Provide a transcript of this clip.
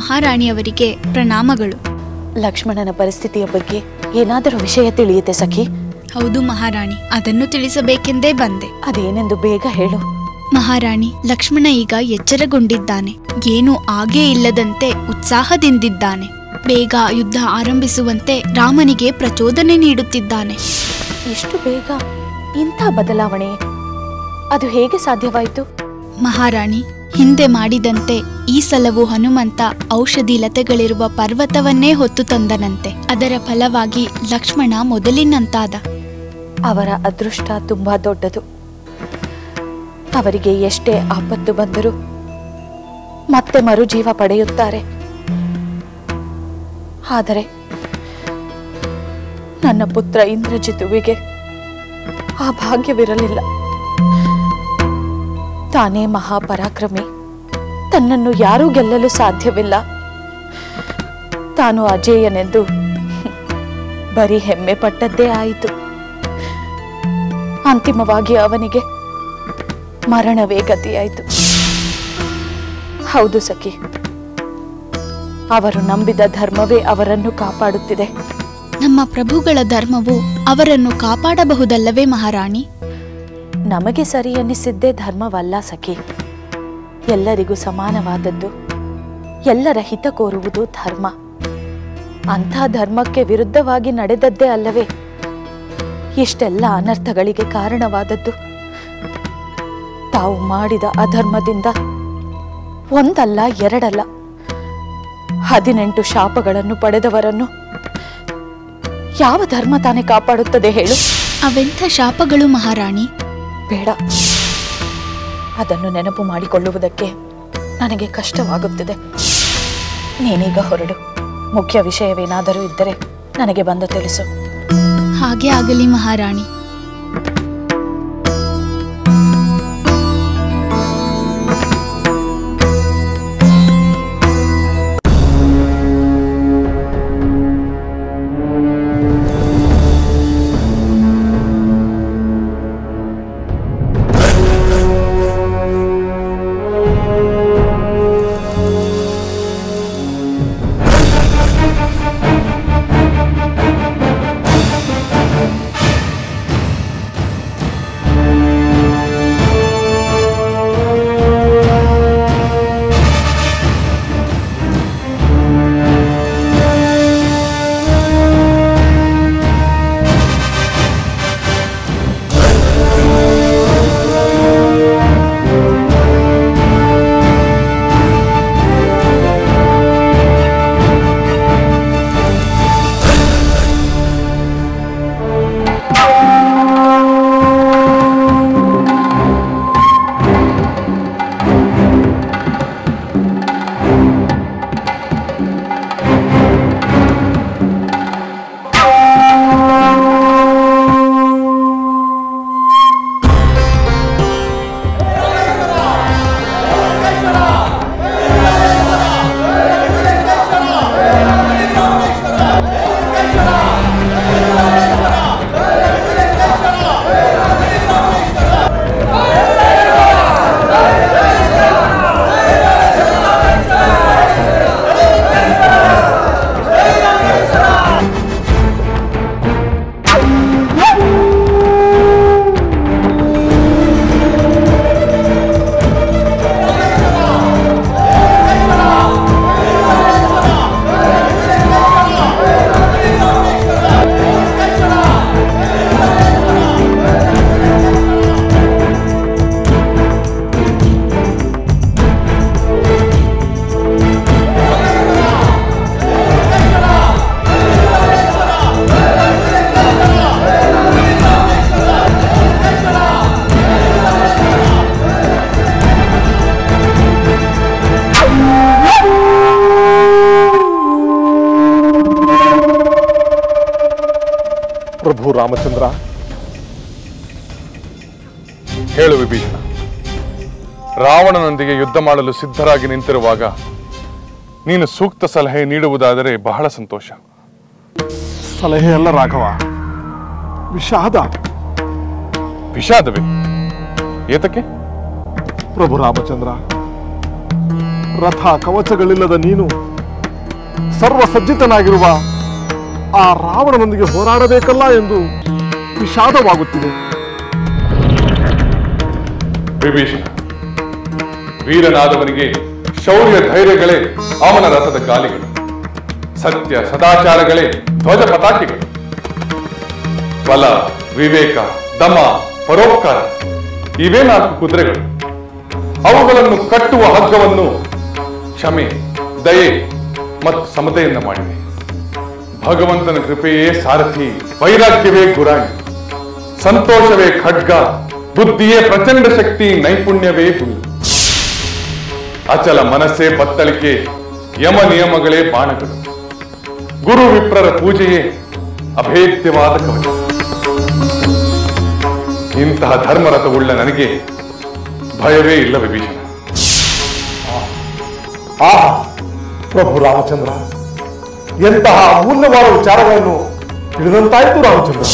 ಮಹಾರಾಣಿಯವರಿಗೆ ಪ್ರಣಾಮಗಳು. ಲಕ್ಷ್ಮಣನ ಪರಿಸ್ಥಿತಿಯ ಬಗ್ಗೆ ಏನಾದರೂ ವಿಷಯ ತಿಳಿಯುತ್ತೆ ಸಖಿ? ಹೌದು ಮಹಾರಾಣಿ, ಅದನ್ನು ತಿಳಿಸಬೇಕೆಂದೇ ಬಂದೆ. ಅದೇನೆಂದು ಬೇಗ ಹೇಳು. ಮಹಾರಾಣಿ, ಲಕ್ಷ್ಮಣ ಈಗ ಎಚ್ಚರಗೊಂಡಿದ್ದಾನೆ. ಏನೂ ಆಗೇ ಇಲ್ಲದಂತೆ ಉತ್ಸಾಹದಿಂದಿದ್ದಾನೆ. ಬೇಗ ಯುದ್ಧ ಆರಂಭಿಸುವಂತೆ ರಾಮನಿಗೆ ಪ್ರಚೋದನೆ ನೀಡುತ್ತಿದ್ದಾನೆ. ಇಷ್ಟು ಬೇಗ ಇಂಥ ಬದಲಾವಣೆ ಅದು ಹೇಗೆ ಸಾಧ್ಯವಾಯಿತು? ಮಹಾರಾಣಿ, ಹಿಂದೆ ಮಾಡಿದಂತೆ ಈ ಸಲವೂ ಹನುಮಂತ ಔಷಧಿ ಲತೆಗಳಿರುವ ಪರ್ವತವನ್ನೇ ಹೊತ್ತು ತಂದನಂತೆ. ಅದರ ಫಲವಾಗಿ ಲಕ್ಷ್ಮಣ ಮೊದಲಿನಂತಾದ. ಅವರ ಅದೃಷ್ಟ ತುಂಬಾ ದೊಡ್ಡದು. ಅವರಿಗೆ ಎಷ್ಟೇ ಆಪತ್ತು ಬಂದರೂ ಮತ್ತೆ ಮರುಜೀವ ಪಡೆಯುತ್ತಾರೆ. ಆದರೆ ನನ್ನ ಪುತ್ರ ಇಂದ್ರಜಿತುವಿಗೆ ಆ ಭಾಗ್ಯವಿರಲಿಲ್ಲ. ತಾನೇ ಮಹಾಪರಾಕ್ರಮಿ, ತನ್ನನ್ನು ಯಾರೂ ಗೆಲ್ಲಲು ಸಾಧ್ಯವಿಲ್ಲ, ತಾನು ಅಜೇಯನೆಂದು ಬರೀ ಹೆಮ್ಮೆ ಪಟ್ಟದ್ದೇ ಆಯಿತು. ಅಂತಿಮವಾಗಿ ಅವನಿಗೆ ಮರಣವೇ ಗತಿಯಾಯಿತು. ಹೌದು ಸಖಿ, ಅವರು ನಂಬಿದ ಧರ್ಮವೇ ಅವರನ್ನು ಕಾಪಾಡುತ್ತಿದೆ. ನಮ್ಮ ಪ್ರಭುಗಳ ಧರ್ಮವು ಅವರನ್ನು ಕಾಪಾಡಬಹುದಲ್ಲವೇ ಮಹಾರಾಣಿ? ನಮಗೆ ಸರಿ ಎನ್ನಿಸಿದ್ದೇ ಧರ್ಮವಲ್ಲ ಸಖಿ. ಎಲ್ಲರಿಗೂ ಸಮಾನವಾದದ್ದು, ಎಲ್ಲರ ಹಿತ ಕೋರುವುದು ಧರ್ಮ. ಅಂಥ ಧರ್ಮಕ್ಕೆ ವಿರುದ್ಧವಾಗಿ ನಡೆದದ್ದೇ ಅಲ್ಲವೇ ಇಷ್ಟೆಲ್ಲ ಅನರ್ಥಗಳಿಗೆ ಕಾರಣವಾದದ್ದು. ತಾವು ಮಾಡಿದ ಅಧರ್ಮದಿಂದ ಒಂದಲ್ಲ ಎರಡಲ್ಲ 18 ಶಾಪಗಳನ್ನು ಪಡೆದವರನ್ನು ಯಾವ ಧರ್ಮ ತಾನೇ ಕಾಪಾಡುತ್ತದೆ ಹೇಳು? ಅವೆಂಥ ಶಾಪಗಳು ಮಹಾರಾಣಿ? ಬೇಡ, ಅದನ್ನು ನೆನಪು ಮಾಡಿಕೊಳ್ಳುವುದಕ್ಕೆ ನನಗೆ ಕಷ್ಟವಾಗುತ್ತಿದೆ. ನೀನೀಗ ಹೊರಡು. ಮುಖ್ಯ ವಿಷಯವೇನಾದರೂ ಇದ್ದರೆ ನನಗೆ ಬಂದು ತಿಳಿಸು. ಹಾಗೆ ಆಗಲಿ ಮಹಾರಾಣಿ. ಪ್ರಭು ರಾಮಚಂದ್ರ, ಹೇಳು ವಿಭೀಷಣ. ರಾವಣನೊಂದಿಗೆ ಯುದ್ಧ ಮಾಡಲು ಸಿದ್ಧರಾಗಿ ನಿಂತಿರುವಾಗ ನೀನು ಸೂಕ್ತ ಸಲಹೆ ನೀಡುವುದಾದರೆ ಬಹಳ ಸಂತೋಷ. ಸಲಹೆ ಅಲ್ಲ ರಾಘವ, ವಿಷಾದ. ವಿಷಾದವೇ? ಏತಕ್ಕೆ? ಪ್ರಭು ರಾಮಚಂದ್ರ, ರಥ ಕವಚಗಳಿಲ್ಲದ ನೀನು ಸರ್ವಸಜ್ಜಿತನಾಗಿರುವ ಆ ರಾವಣನೊಂದಿಗೆ ಹೋರಾಡಬೇಕಲ್ಲ ಎಂದು ವಿಷಾದವಾಗುತ್ತಿದೆ. ವಿಭೀಷಣ, ವೀರನಾದವನಿಗೆ ಶೌರ್ಯ ಧೈರ್ಯಗಳೇ ಅವನ ರಥದ ಗಾಲಿಗಳು, ಸತ್ಯ ಸದಾಚಾರಗಳೇ ಧ್ವಜ ಪತಾಕೆಗಳು. ಬಲ, ವಿವೇಕ, ದಮ, ಪರೋಪಕಾರ ಇವೇ 4 ಕುದುರೆಗಳು. ಅವುಗಳನ್ನು ಕಟ್ಟುವ ಹಗ್ಗವನ್ನು ಕ್ಷಮೆ, ದಯೆ ಮತ್ತು ಸಮತೆಯಿಂದ ಮಾಡಿದೆ. ಭಗವಂತನ ಕೃಪೆಯೇ ಸಾರಥಿ, ವೈರಾಗ್ಯವೇ ಗುರಾಣಿ, ಸಂತೋಷವೇ ಖಡ್ಗ, ಬುದ್ಧಿಯೇ ಪ್ರಚಂಡ ಶಕ್ತಿ, ನೈಪುಣ್ಯವೇ ಹುಲ್ಲು. ಅಚಲ ಮನಸ್ಸೇ ಬತ್ತಳಿಕೆ, ಯಮ ನಿಯಮಗಳೇ ಬಾಣಗಳು, ಗುರು ವಿಪ್ರರ ಪೂಜೆಯೇ ಅಭೇದ್ಯವಾದ ಕವಚ. ಇಂತಹ ಧರ್ಮರಥವುಳ್ಳ ನನಗೆ ಭಯವೇ ಇಲ್ಲ ವಿಭೀಷಣ. ಪ್ರಭು ರಾಮಚಂದ್ರ, ಎಂತಹ ಅಮೂಲ್ಯವಾದ ವಿಚಾರಗಳನ್ನು ತಿಳಿದಂತಾಯಿತು ರಾಮಚಂದ್ರ.